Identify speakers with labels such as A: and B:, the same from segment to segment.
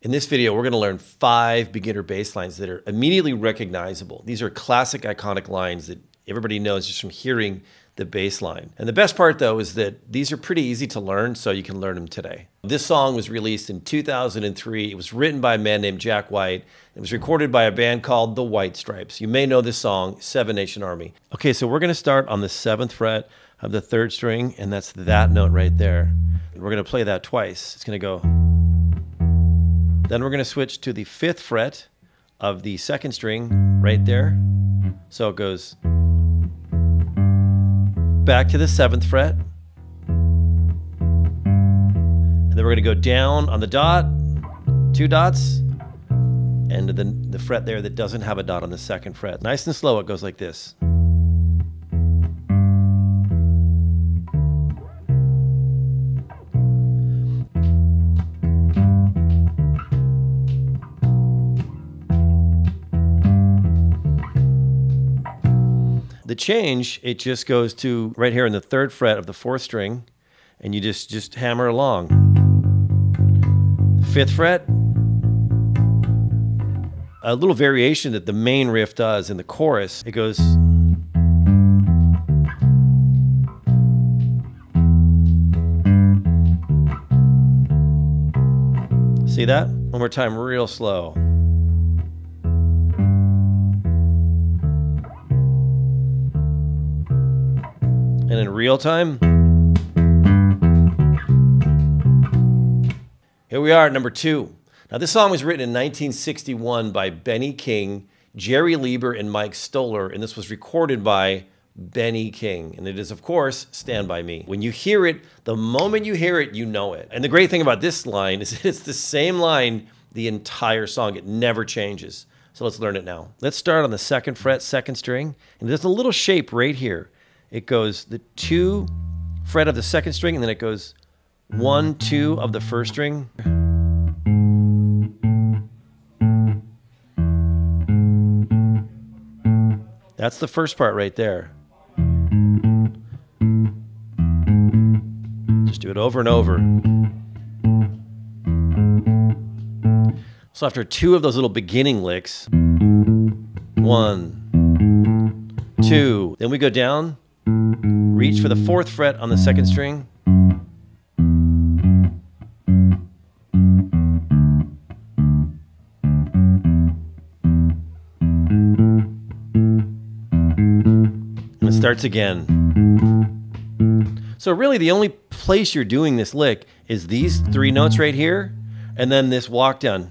A: In this video, we're going to learn 5 beginner bass lines that are immediately recognizable. These are classic, iconic lines that everybody knows just from hearing the bass line. And the best part, though, is that these are pretty easy to learn, so you can learn them today. This song was released in 2003. It was written by a man named Jack White. It was recorded by a band called The White Stripes. You may know this song, Seven Nation Army. Okay, so we're going to start on the 7th fret of the 3rd string, and that's that note right there. And we're going to play that twice. It's going to go. Then we're going to switch to the 5th fret of the 2nd string right there. So it goes back to the 7th fret. And then we're going to go down on the dot, 2 dots, and then the fret there that doesn't have a dot on the 2nd fret. Nice and slow, it goes like this. The change, it just goes to right here in the 3rd fret of the 4th string, and you just hammer along. 5th fret, a little variation that the main riff does in the chorus, it goes. See that? One more time, real slow. And in real time, here we are at number 2. Now this song was written in 1961 by Benny King, Jerry Leiber, and Mike Stoller, and this was recorded by Benny King. And it is, of course, Stand By Me. When you hear it, the moment you hear it, you know it. And the great thing about this line is that it's the same line the entire song. It never changes. So let's learn it now. Let's start on the 2nd fret, 2nd string, and there's a little shape right here. It goes the 2 fret of the 2nd string, and then it goes 1, 2 of the 1st string. That's the first part right there. Just do it over and over. So after 2 of those little beginning licks, 1, 2, then we go down. Reach for the 4th fret on the 2nd string. And it starts again. So really the only place you're doing this lick is these 3 notes right here, and then this walk down.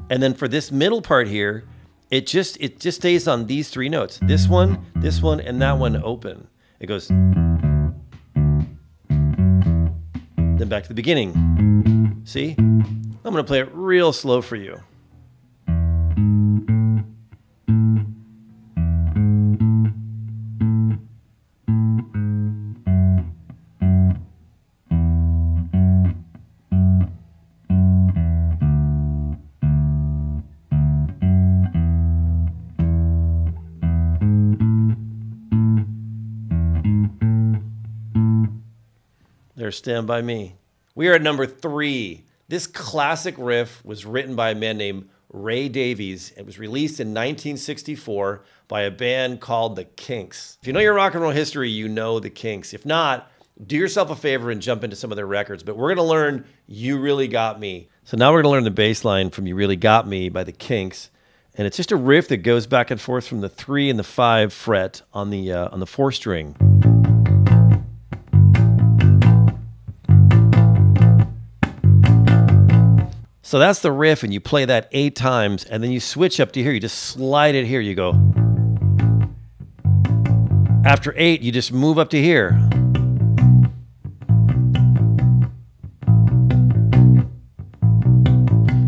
A: And then for this middle part here, it just stays on these 3 notes. This one, and that one open. It goes. Then back to the beginning. See? I'm going to play it real slow for you. There's Stand By Me. We are at number 3. This classic riff was written by a man named Ray Davies. It was released in 1964 by a band called The Kinks. If you know your rock and roll history, you know The Kinks. If not, do yourself a favor and jump into some of their records. But we're going to learn You Really Got Me. So now we're going to learn the bass line from You Really Got Me by The Kinks. And it's just a riff that goes back and forth from the 3 and the 5 fret on the 4th string. So that's the riff, and you play that 8 times, and then you switch up to here. You just slide it here. You go. After 8, you just move up to here.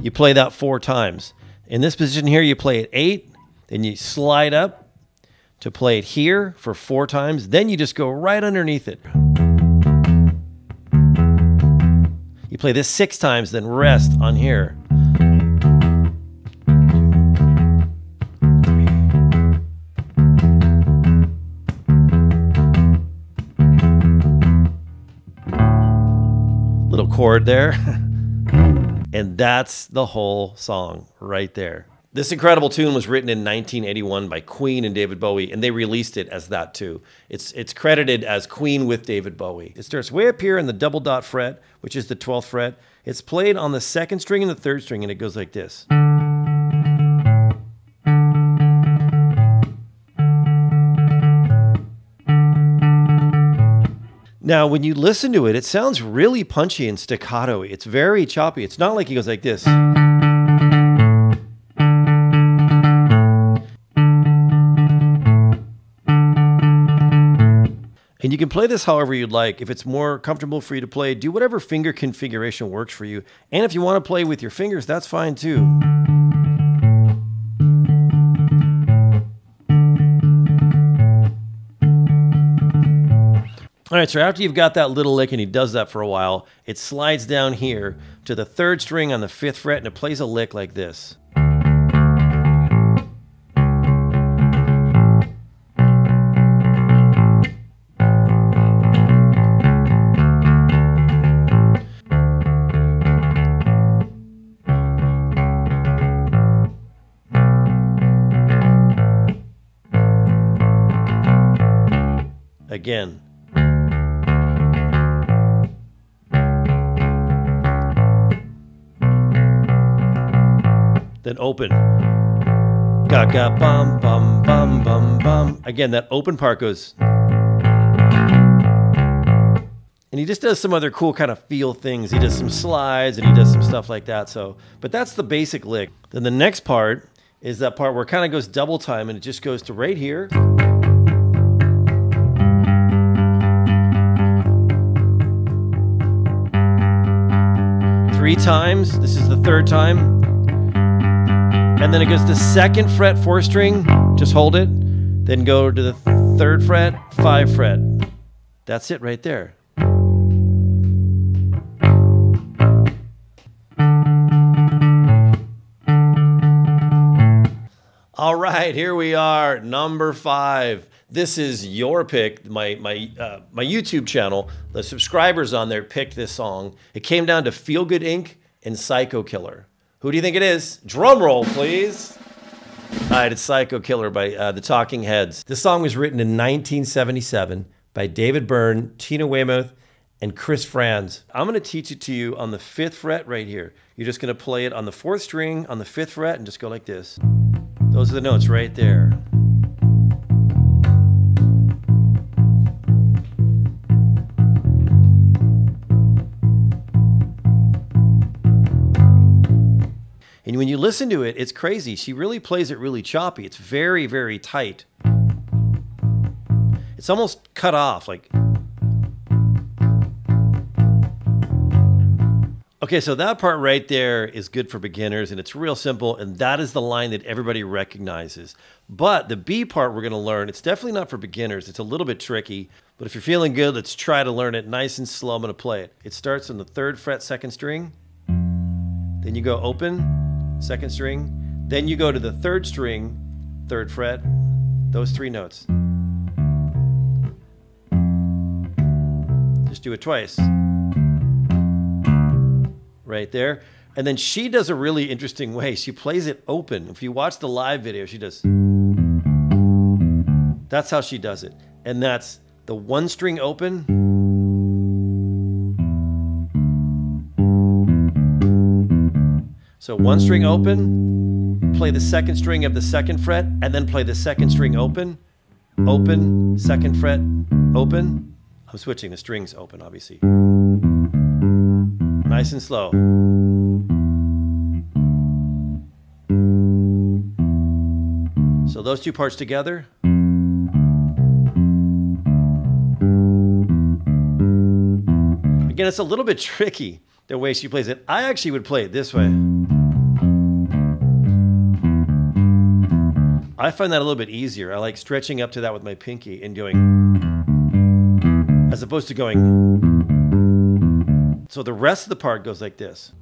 A: You play that 4 times. In this position here, you play it 8, then you slide up to play it here for 4 times. Then you just go right underneath it. You play this 6 times, then rest on here. 3. Little chord there. And that's the whole song right there. This incredible tune was written in 1981 by Queen and David Bowie, and they released it as that too. It's credited as Queen with David Bowie. It starts way up here in the double dot fret, which is the 12th fret. It's played on the second string and the third string, and it goes like this. Now, when you listen to it, it sounds really punchy and staccato-y. It's very choppy. It's not like he goes like this. And you can play this however you'd like. If it's more comfortable for you to play, do whatever finger configuration works for you. And if you want to play with your fingers, that's fine too. All right, so after you've got that little lick, and he does that for a while, it slides down here to the third string on the 5th fret, and it plays a lick like this. Again. Then open. Ga ga bum bum bum bum bum. Again, that open part goes. And he just does some other cool kind of feel things. He does some slides and he does some stuff like that. So, but that's the basic lick. Then the next part is that part where it kind of goes double time and it just goes to right here. Three times. This is the third time. And then it goes to 2nd fret, 4th string, just hold it. Then go to the 3rd fret, 5th fret. That's it right there. All right, here we are, number 5. This is your pick. My YouTube channel, the subscribers on there picked this song. It came down to Feel Good Inc. and Psycho Killer. Who do you think it is? Drum roll, please. All right, it's Psycho Killer by the Talking Heads. This song was written in 1977 by David Byrne, Tina Weymouth, and Chris Frantz. I'm going to teach it to you on the 5th fret right here. You're just going to play it on the 4th string on the 5th fret and just go like this. Those are the notes right there. And when you listen to it, it's crazy. She really plays it really choppy. It's very, very tight. It's almost cut off, like. Okay, so that part right there is good for beginners, and it's real simple, and that is the line that everybody recognizes. But the B part we're going to learn, it's definitely not for beginners. It's a little bit tricky, but if you're feeling good, let's try to learn it nice and slow. I'm going to play it. It starts on the 3rd fret, 2nd string. Then you go open. 2nd string, then you go to the 3rd string, 3rd fret, those 3 notes. Just do it twice. Right there. And then she does a really interesting way. She plays it open. If you watch the live video, she does. That's how she does it. And that's the 1 string open. So 1 string open, play the 2nd string of the 2nd fret, and then play the 2nd string open, open, 2nd fret, open. I'm switching the strings open, obviously. Nice and slow. So those 2 parts together. Again, it's a little bit tricky the way she plays it. I actually would play it this way. I find that a little bit easier. I like stretching up to that with my pinky and going, as opposed to going. So the rest of the part goes like this.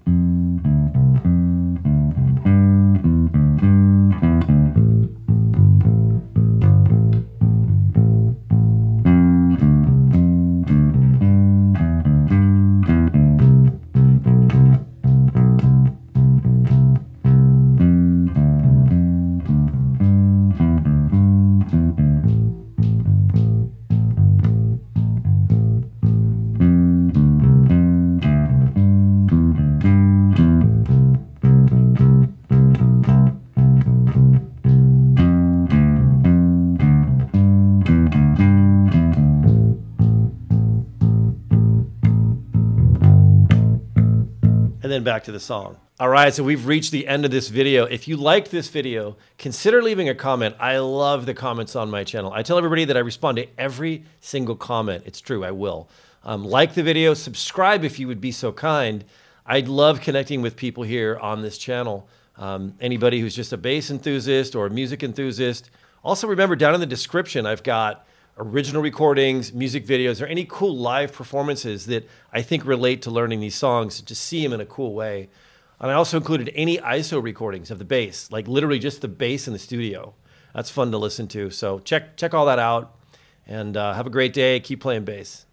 A: then back to the song. All right, so we've reached the end of this video. If you liked this video, consider leaving a comment. I love the comments on my channel. I tell everybody that I respond to every single comment. It's true, I will. Like the video, subscribe if you would be so kind. I'd love connecting with people here on this channel. Anybody who's just a bass enthusiast or a music enthusiast. Also remember, down in the description, I've got original recordings, music videos, or any cool live performances that I think relate to learning these songs, to see them in a cool way. And I also included any ISO recordings of the bass, like literally just the bass in the studio. That's fun to listen to. So check all that out, and have a great day. Keep playing bass.